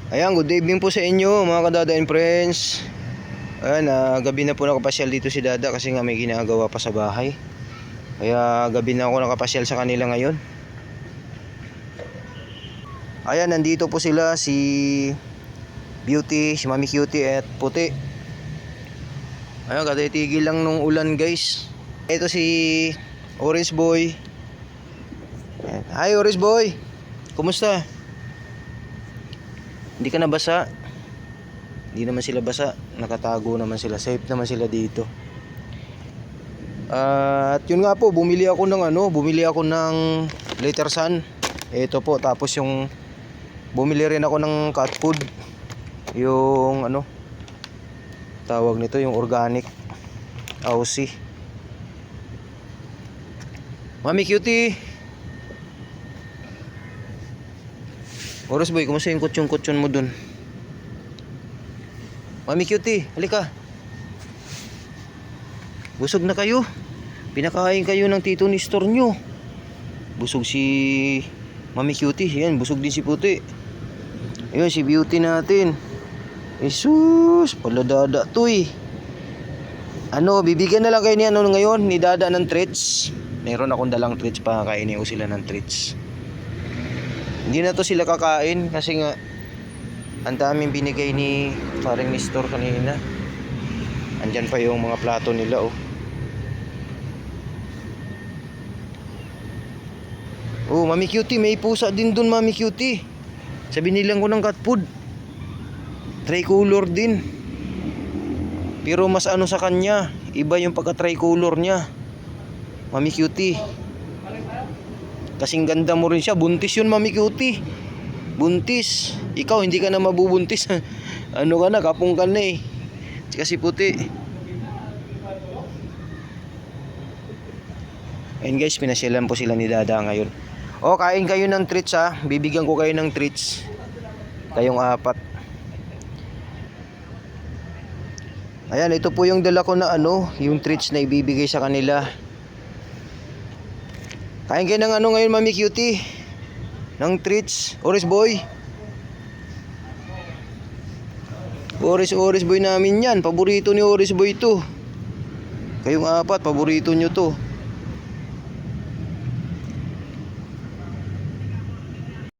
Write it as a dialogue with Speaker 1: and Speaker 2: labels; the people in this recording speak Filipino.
Speaker 1: Ayan, good evening po sa inyo mga kadada and friends. Ayan, gabi na po nakapasyal dito si Dada kasi nga may ginagawa pa sa bahay. Kaya gabi na ako nakapasyal sa kanila ngayon. Ayan, nandito po sila, si Beauty, si Mami Cutie at Puti. Ayan, katitigil lang nung ulan guys. Ito si Orange Boy. Ayan. Hi Orange Boy, kumusta? Hindi ka nabasa? Hindi naman sila basa, nakatago naman sila, safe naman sila dito. At yun nga po, bumili ako ng Later Sun. Ito po, tapos yung bumili rin ako ng cat food. Yung tawag nito, yung organic Aussie. Mami Cutie, Oras Boy, kumusta yung kutsyon mo dun? Mami Cutie, halika. Busog na kayo. Pinakain kayo ng Tito Nestor nyo. Busog si Mami Cutie. Yan, busog din si Puti. Ayun, si Beauty natin. Jesus, pala Dada to eh. Bibigyan na lang kayo ni ngayon, ni Dada ng treats. Meron akong dalang treats, pa kainin ko sila ng treats. Hindi na to sila kakain kasi nga ang daming binigay ni paring Nestor kanina. Andyan pa yung mga plato nila oh. Oh, Mami Cutie, may pusa din dun Mami Cutie. Sabi nilang ko ng cat food. Tricolor din. Pero mas sa kanya, iba yung pagka-tricolor niya. Mami Cutie. Kasing ganda mo rin siya. Buntis yun Mami Cutie. Buntis. Ikaw hindi ka na mabubuntis. Ka na, kapong ka na eh. Kasi Puti. Ayun guys, pinasyalan po sila ni Dada ngayon. O, kain kayo ng treats ha. Bibigyan ko kayo ng treats. Kayong apat. Ayan, ito po yung dala ko na yung treats na ibibigay sa kanila. Kain kayo ng ngayon Mami Cutie. Ng treats. Orange Boy. Orange Boy namin yan. Paborito ni Orange Boy to. Kayong apat, paborito nyo to.